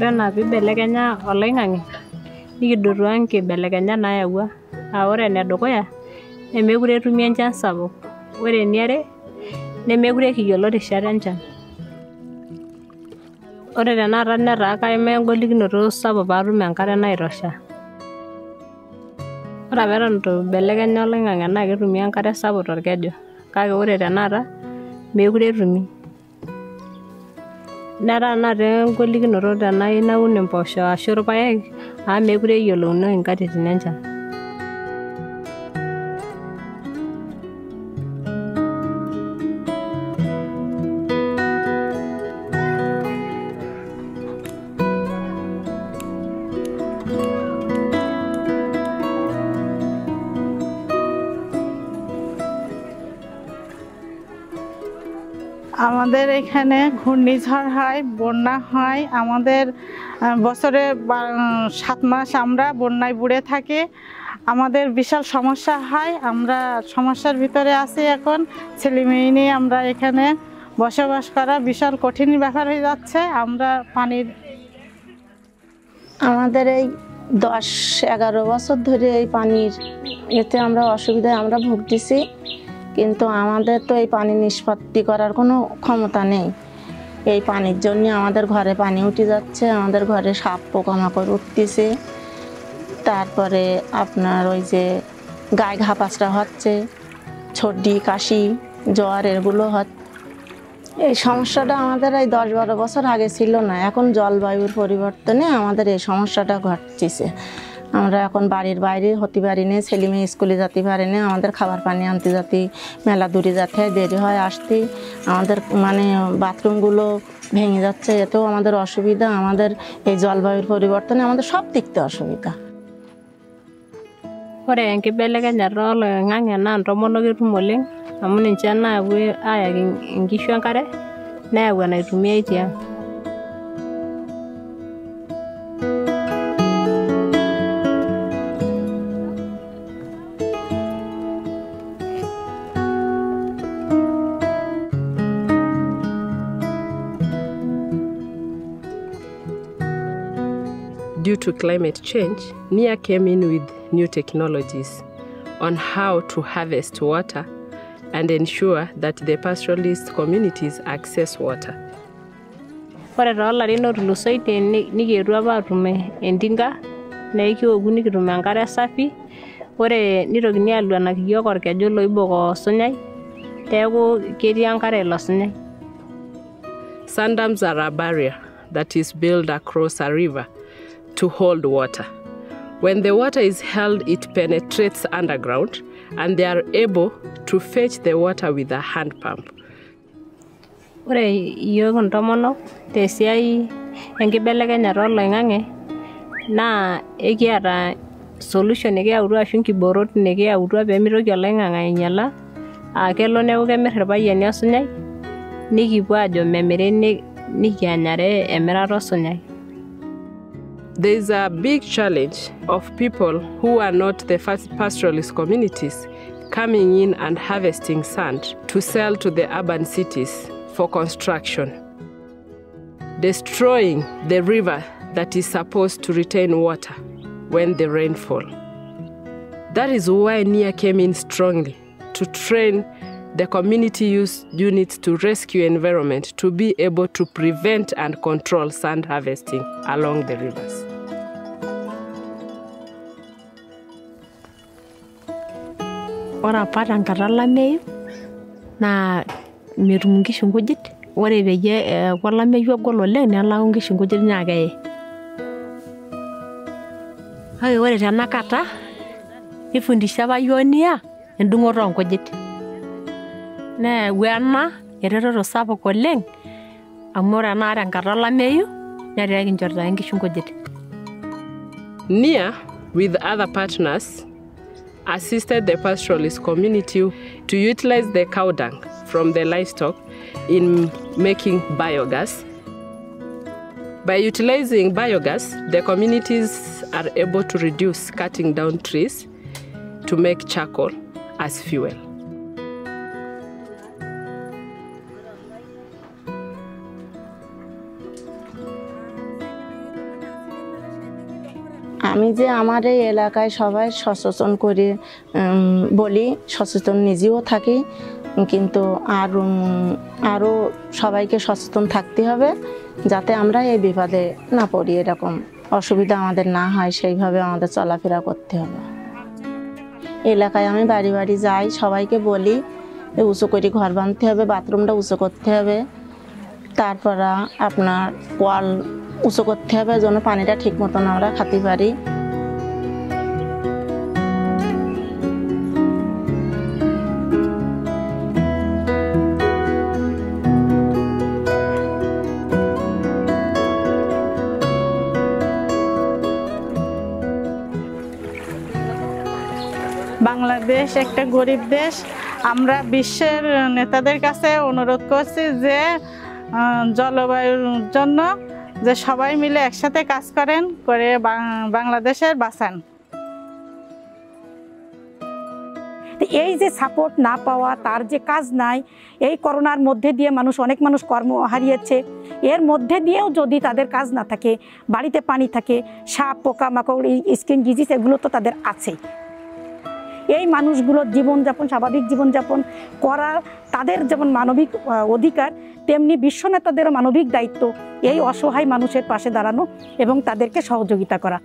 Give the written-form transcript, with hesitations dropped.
rerena piibelekenya oloing'ang'e nikidotu nkibelekenyat naayawua. Ore enedukuya nemekure etumi enchan sapuk. Ore eniare nemekure kiyiolo rishat enchan. Ore tenakata netaa kaimaa engolikinoto sapuk paatum enkare naitosha. Ore apa eton itu ibelekenya oloing'ang'e naa ketumi enkare sapuk torkeju. Kake ore tenakata mekure etumi. Netaa naata engolikinoto tenayieu naun impoosho ashu irpaek amu mekure eyiolouno nkatitin enchan. আমাদের এখানে ঘূর্ণিঝড় হয়, বন্যা হয়। আমাদের বছরে 7 মাস আমরা বন্যায় বুড়ে থাকি। আমাদের বিশাল সমস্যা হয়। আমরা সমস্যার ভিতরে আছি এখন। ছেলেমেয়ে নিয়ে আমরা এখানে বসবাস করা বিশাল কঠিন ব্যাপার হয়ে যাচ্ছে। আমরা পানির আমাদের এই 10-11 বছর ধরে এই পানির এতে আমরা অসুবিধায় আমরা ভুগতেছি। কিন্তু আমাদের তো এই পানি নিষ্পত্তি করার কোনো ক্ষমতা নেই। এই পানির জন্য আমাদের ঘরে পানি উঠে যাচ্ছে, আমাদের ঘরে সাপ পোকামাকড় উঠতেছে। তারপরে আপনার ওই যে গায়ে ঘাপাচড়া হচ্ছে, সর্দি কাশি জ্বর এগুলো হচ্ছে। এই সমস্যাটা আমাদের এই 10-12 বছর আগে ছিল না। এখন জলবায়ুর পরিবর্তনে আমাদের এই সমস্যাটা ঘটছে। আমরা এখন বাড়ির বাইরে হতে পারি না, ছেলে মেয়ে স্কুলে যেতে পারি না, আমাদের খাবার পানি আনতে যেতে মেলা দূরে যেতে হয়, দেরি হয় আসতে। আমাদের মানে বাথরুমগুলো ভেঙে যাচ্ছে, এতেও আমাদের অসুবিধা। আমাদের এই জলবায়ুর পরিবর্তনে আমাদের সব দিকতে অসুবিধা। Ore enkibelekenyata oloing'ang'e naa ntomonok etum oleng' amu ninche naapuo aayaki nkishu enkare neyau enaitumiai tiang'. Due to climate change, NIA came in with new technologies on how to harvest water and ensure that the pastoralist communities access water. Ore toolarin ootulusoitie nikietuo apa aatum entinga neekioku nikitum enkare safi. Ore nitokini aaluanaki yiok orkeju loibok osunyai peeku ketii enkare ilo sunyai. Sand dams are a barrier that is built across a river to hold water. When the water is held, it penetrates underground and they are able to fetch the water with a hand pump. Ore yiok intomonok tesiai enkibelekenyata oloing'ang'e naa ekiata solution nikiyautua ashu nkiboorot nikiyautua peemitoki oloing'ang'e ainyala aa kelo neeku kemirr irpayiani osunyai nikipuo aajo memiri nikianyare emirata osunyai. There is a big challenge of people who are not the pastoralist communities coming in and harvesting sand to sell to the urban cities for construction, destroying the river that is supposed to retain water when the rain fall. That is why NIA came in strongly to train the community use units to rescue environment to be able to prevent and control sand harvesting along the rivers. Ore apa tenkata olameyu naa metum nkishu nkujit. Ore peyie eeku olameyu ogol oleng' nelau nkishu nkujit naa keye. Kake ore tenakata nifundisha apa yiok NIA endung'oto oonkujit. Neyau ena eretoto sapuk oleng' amu ore tenakata tenkata olameyu netaa ekinchorita ake nkishu nkujit. NIA with other partners assisted the pastoralist community to utilize the cow dung from the livestock in making biogas. By utilizing biogas, the communities are able to reduce cutting down trees to make charcoal as fuel. আমি যে আমার এই এলাকায় সবাই সচেতন করে বলি, সচেতন নিজেও থাকি, কিন্তু আরও সবাইকে সচেতন থাকতে হবে যাতে আমরা এই বিপদে না পড়ি, এরকম অসুবিধা আমাদের না হয় সেইভাবে আমাদের চলাফেরা করতে হবে। এলাকায় আমি বাড়ি বাড়ি যাই, সবাইকে বলি উঁচু করে ঘর বাঁধতে হবে, বাথরুমটা উঁচু করতে হবে, তারপর আপনার ওয়াল উঁচু করতে হবে যেন পানিটা ঠিক মতন আমরা খেতে পারি। বাংলাদেশ একটা গরিব দেশ। আমরা বিশ্বের নেতাদের কাছে অনুরোধ করছি যে জলবায়ুর জন্য যে সবাই মিলে একসাথে কাজ করেন, করে বাংলাদেশের বাঁচান। এই যে সাপোর্ট না পাওয়া, তার যে কাজ নাই, এই করোনার মধ্যে দিয়ে অনেক মানুষ কর্ম হারিয়েছে, এর মধ্যে দিয়েও যদি তাদের কাজ না থাকে, বাড়িতে পানি থাকে, সাপ পোকামাকড়, স্কিন ডিজিজ এগুলো তো তাদের আছে। এই মানুষগুলোর জীবনযাপন, স্বাভাবিক জীবনযাপন করা তাদের যেমন মানবিক অধিকার, তেমনি বিশ্ব নেতাদেরও মানবিক দায়িত্ব এই অসহায় মানুষের পাশে দাঁড়ানো এবং তাদেরকে সহযোগিতা করা।